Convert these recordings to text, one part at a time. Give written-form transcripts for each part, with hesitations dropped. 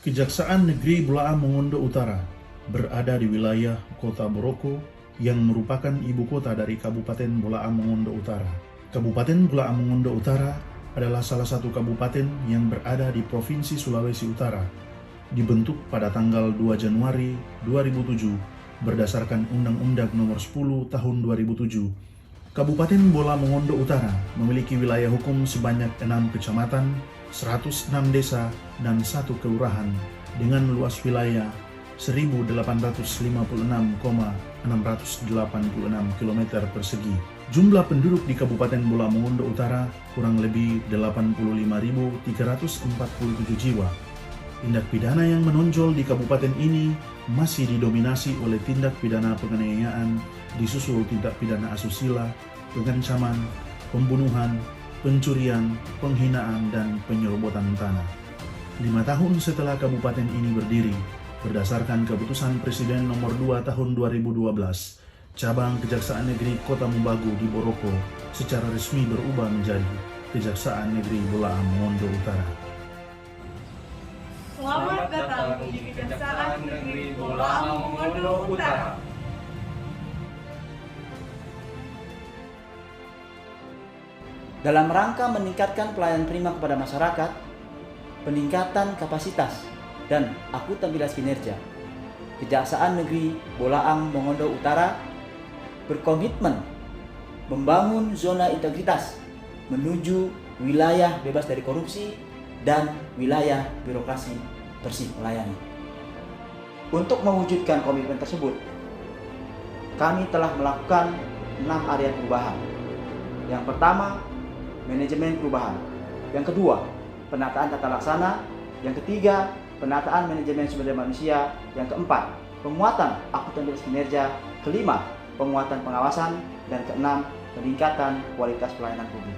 Kejaksaan Negeri Bolaang Mongondo Utara berada di wilayah Kota Boroko yang merupakan ibu kota dari Kabupaten Bolaang Mongondo Utara. Kabupaten Bolaang Mongondo Utara adalah salah satu kabupaten yang berada di Provinsi Sulawesi Utara. Dibentuk pada tanggal 2 Januari 2007 berdasarkan Undang-Undang Nomor 10 Tahun 2007. Kabupaten Bolaang Mongondo Utara memiliki wilayah hukum sebanyak 6 kecamatan, 106 desa, dan 1 kelurahan dengan luas wilayah 1.856,686 km persegi. Jumlah penduduk di Kabupaten Bolaang Mongondo Utara kurang lebih 85.347 jiwa. Tindak pidana yang menonjol di kabupaten ini masih didominasi oleh tindak pidana penganiayaan, disusul tindak pidana asusila, pengancaman, pembunuhan, pencurian, penghinaan, dan penyerobotan tanah. 5 tahun setelah kabupaten ini berdiri, berdasarkan keputusan Presiden Nomor 2 Tahun 2012, cabang Kejaksaan Negeri Kota Mumbagu di Boroko secara resmi berubah menjadi Kejaksaan Negeri Bolaang Mongondo Utara. Selamat datang di Kejaksaan Negeri Bolaang Mongondo Utara. Dalam rangka meningkatkan pelayanan prima kepada masyarakat, peningkatan kapasitas dan akuntabilitas kinerja, Kejaksaan Negeri Bolaang Mongondo Utara berkomitmen membangun zona integritas menuju wilayah bebas dari korupsi dan wilayah birokrasi bersih melayani. Untuk mewujudkan komitmen tersebut, kami telah melakukan 6 area perubahan. Yang pertama, manajemen perubahan. Yang kedua, penataan tata laksana. Yang ketiga, penataan manajemen sumber daya manusia. Yang keempat, penguatan akuntabilitas kinerja. Kelima, penguatan pengawasan. Dan keenam, peningkatan kualitas pelayanan publik.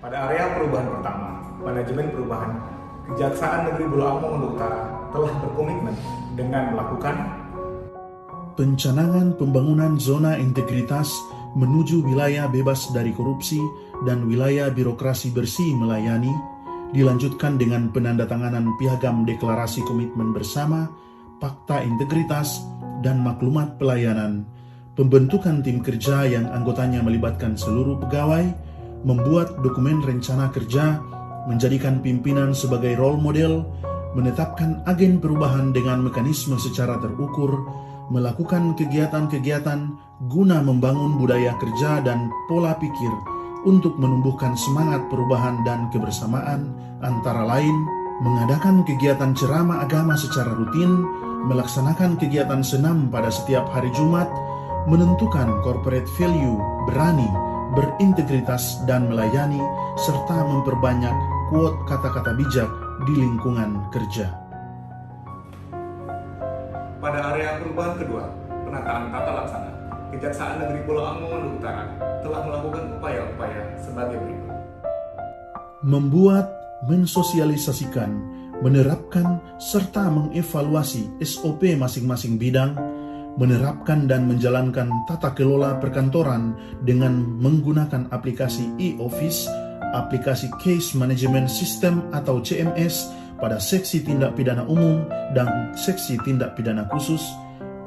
Pada area perubahan pertama, manajemen perubahan, Kejaksaan Negeri Bolaang Mongondo Utara telah berkomitmen dengan melakukan pencanangan pembangunan zona integritas menuju wilayah bebas dari korupsi dan wilayah birokrasi bersih melayani, dilanjutkan dengan penandatanganan piagam deklarasi komitmen bersama, fakta integritas, dan maklumat pelayanan, pembentukan tim kerja yang anggotanya melibatkan seluruh pegawai, membuat dokumen rencana kerja, menjadikan pimpinan sebagai role model, menetapkan agen perubahan dengan mekanisme secara terukur, melakukan kegiatan-kegiatan guna membangun budaya kerja dan pola pikir untuk menumbuhkan semangat perubahan dan kebersamaan, antara lain mengadakan kegiatan ceramah agama secara rutin, melaksanakan kegiatan senam pada setiap hari Jumat, menentukan corporate value, berani, berintegritas dan melayani, serta memperbanyak quote kata-kata bijak di lingkungan kerja. pada area perubahan kedua, penataan tata laksana, Kejaksaan Negeri Bolaang Mongondo Utara telah melakukan upaya-upaya sebagai berikut. Membuat, mensosialisasikan, menerapkan, serta mengevaluasi SOP masing-masing bidang, menerapkan dan menjalankan tata kelola perkantoran dengan menggunakan aplikasi e-office, aplikasi Case Management System atau CMS pada seksi tindak pidana umum dan seksi tindak pidana khusus,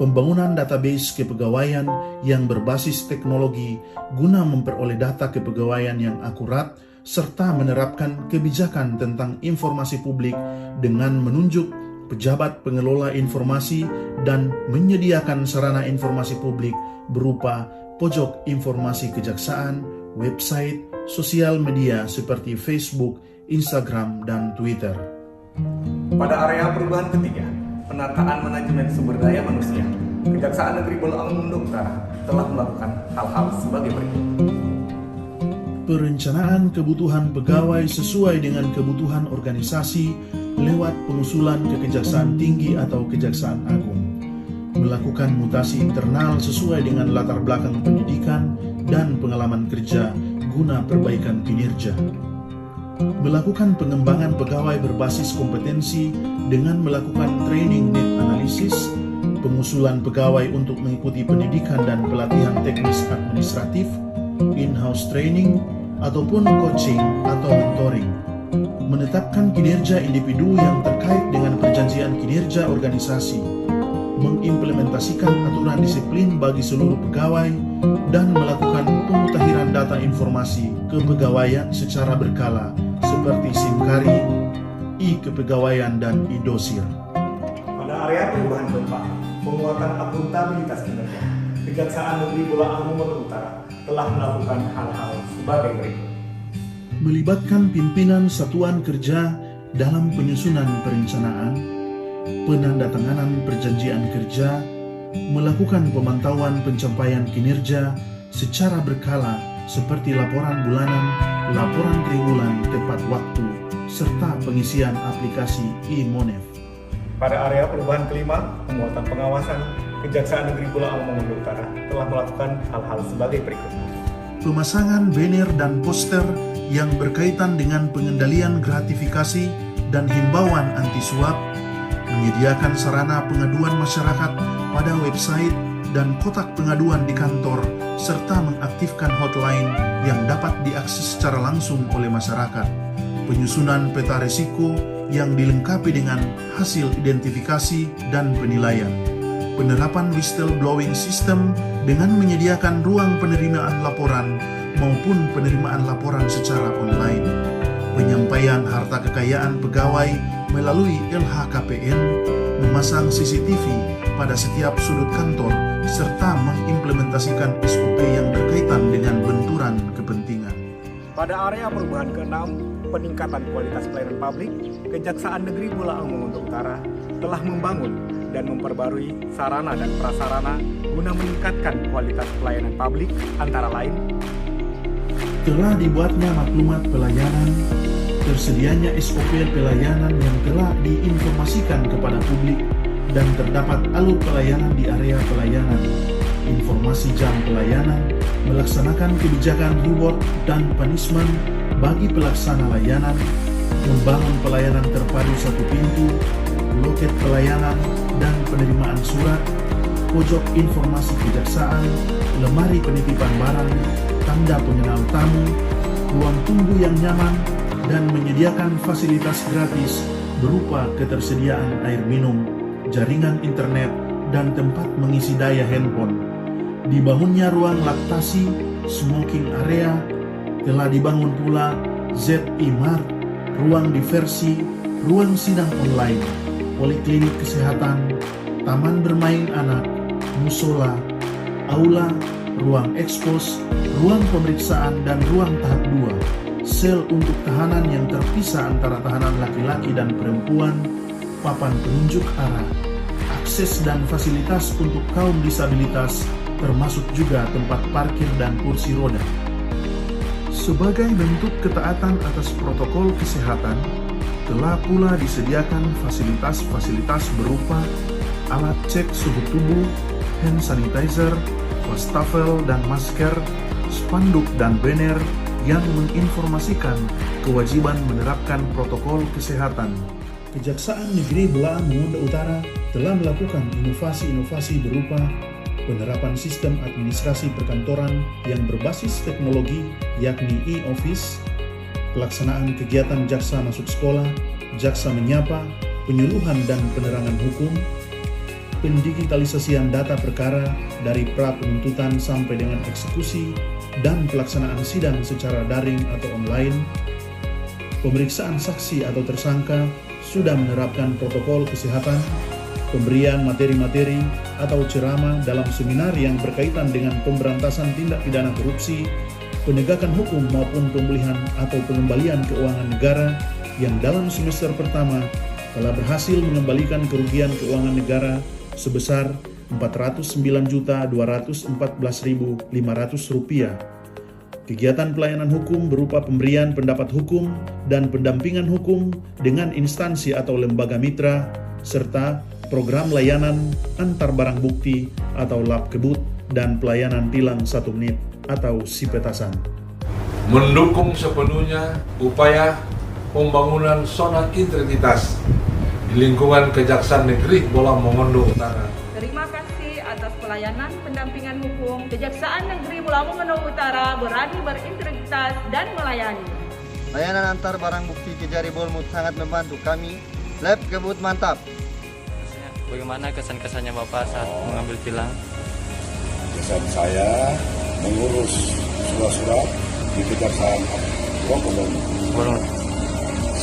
pembangunan database kepegawaian yang berbasis teknologi guna memperoleh data kepegawaian yang akurat, serta menerapkan kebijakan tentang informasi publik dengan menunjuk pejabat pengelola informasi dan menyediakan sarana informasi publik berupa pojok informasi kejaksaan, website, sosial media seperti Facebook, Instagram, dan Twitter. Pada area perubahan ketiga, penataan manajemen sumber daya manusia, Kejaksaan Negeri Bolaang Mongondo Utara telah melakukan hal-hal sebagai berikut. Perencanaan kebutuhan pegawai sesuai dengan kebutuhan organisasi lewat pengusulan ke Kejaksaan Tinggi atau Kejaksaan Agung. Melakukan mutasi internal sesuai dengan latar belakang pendidikan dan pengalaman kerja guna perbaikan kinerja. Melakukan pengembangan pegawai berbasis kompetensi dengan melakukan training need analysis, pengusulan pegawai untuk mengikuti pendidikan dan pelatihan teknis administratif, in-house training, ataupun coaching atau mentoring, menetapkan kinerja individu yang terkait dengan perjanjian kinerja organisasi, mengimplementasikan aturan disiplin bagi seluruh pegawai, dan melakukan pemutahiran data informasi kepegawaian secara berkala seperti SIMKARI, e-kepegawaian, dan e-dosir. Pada area perubahan keempat, penguatan akuntabilitas kinerja, Kejaksaan Negeri Bolaang Mongondo Utara telah melakukan hal-hal sebagai berikut. Melibatkan pimpinan satuan kerja dalam penyusunan perencanaan, penandatanganan perjanjian kerja, melakukan pemantauan pencapaian kinerja secara berkala seperti laporan bulanan, laporan triwulan tepat waktu, serta pengisian aplikasi e-Monef. Pada area perubahan kelima, penguatan pengawasan, Kejaksaan Negeri Bolaang Mongondo Utara telah melakukan hal-hal sebagai berikut. Pemasangan banner dan poster yang berkaitan dengan pengendalian gratifikasi dan himbauan anti suap, menyediakan sarana pengaduan masyarakat pada website dan kotak pengaduan di kantor, serta mengaktifkan hotline yang dapat diakses secara langsung oleh masyarakat. Penyusunan peta risiko yang dilengkapi dengan hasil identifikasi dan penilaian. Penerapan whistleblowing system dengan menyediakan ruang penerimaan laporan maupun penerimaan laporan secara online. Penyampaian harta kekayaan pegawai melalui LHKPN, memasang CCTV pada setiap sudut kantor, serta mengimplementasikan SOP yang berkaitan dengan benturan kepentingan. Pada area perubahan ke-6, peningkatan kualitas pelayanan publik, Kejaksaan Negeri Bolaang Mongondo Utara telah membangun dan memperbarui sarana dan prasarana guna meningkatkan kualitas pelayanan publik, antara lain telah dibuatnya maklumat pelayanan, tersedianya SOP pelayanan yang telah diinformasikan kepada publik, dan terdapat alur pelayanan di area pelayanan, informasi jam pelayanan, melaksanakan kebijakan reward dan punishment bagi pelaksana layanan, membangun pelayanan terpadu satu pintu, loket pelayanan dan penerimaan surat, pojok informasi kejaksaan, lemari penitipan barang, tanda pengenal tamu, ruang tunggu yang nyaman, dan menyediakan fasilitas gratis berupa ketersediaan air minum, jaringan internet, dan tempat mengisi daya handphone. Dibangunnya ruang laktasi, smoking area, telah dibangun pula ZI Mart, ruang diversi, ruang sidang online, poliklinik kesehatan, taman bermain anak, musola, aula, ruang ekspos, ruang pemeriksaan dan ruang tahap 2, sel untuk tahanan yang terpisah antara tahanan laki-laki dan perempuan, papan penunjuk arah, akses dan fasilitas untuk kaum disabilitas, termasuk juga tempat parkir dan kursi roda. Sebagai bentuk ketaatan atas protokol kesehatan, telah pula disediakan fasilitas-fasilitas berupa alat cek suhu tubuh, hand sanitizer, wastafel dan masker, spanduk dan banner yang menginformasikan kewajiban menerapkan protokol kesehatan. Kejaksaan Negeri Bolaang Mongondo Utara telah melakukan inovasi-inovasi berupa penerapan sistem administrasi perkantoran yang berbasis teknologi yakni e-office, pelaksanaan kegiatan jaksa masuk sekolah, jaksa menyapa, penyuluhan dan penerangan hukum, pendigitalisasian data perkara dari pra penuntutan sampai dengan eksekusi, dan pelaksanaan sidang secara daring atau online. Pemeriksaan saksi atau tersangka sudah menerapkan protokol kesehatan, pemberian materi-materi atau ceramah dalam seminar yang berkaitan dengan pemberantasan tindak pidana korupsi, penegakan hukum maupun pemulihan atau pengembalian keuangan negara yang dalam semester pertama telah berhasil mengembalikan kerugian keuangan negara sebesar Rp409.214.500. Kegiatan pelayanan hukum berupa pemberian pendapat hukum dan pendampingan hukum dengan instansi atau lembaga mitra, serta program layanan antar barang bukti atau lap kebut dan pelayanan tilang 1 menit atau sipetasan. Mendukung sepenuhnya upaya pembangunan zona integritas di lingkungan Kejaksaan Negeri Bolaang Mongondo Utara. Terima kasih atas pelayanan pendampingan hukum. Kejaksaan Negeri Bolaang Mongondo Utara berani berintegritas dan melayani. Layanan antar barang bukti ke Jari Bolmut sangat membantu kami. Lab Kebut mantap. Bagaimana kesan-kesannya Bapak saat mengambil tilang? Kesan saya mengurus surat-surat di Kejaksaan Bolmut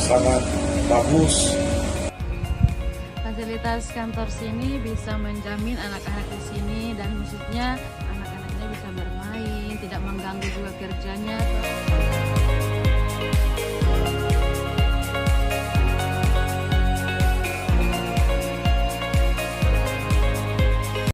sangat bagus. Fasilitas kantor sini bisa menjamin anak-anak di sini dan khususnya anak-anaknya bisa bermain, tidak mengganggu juga kerjanya.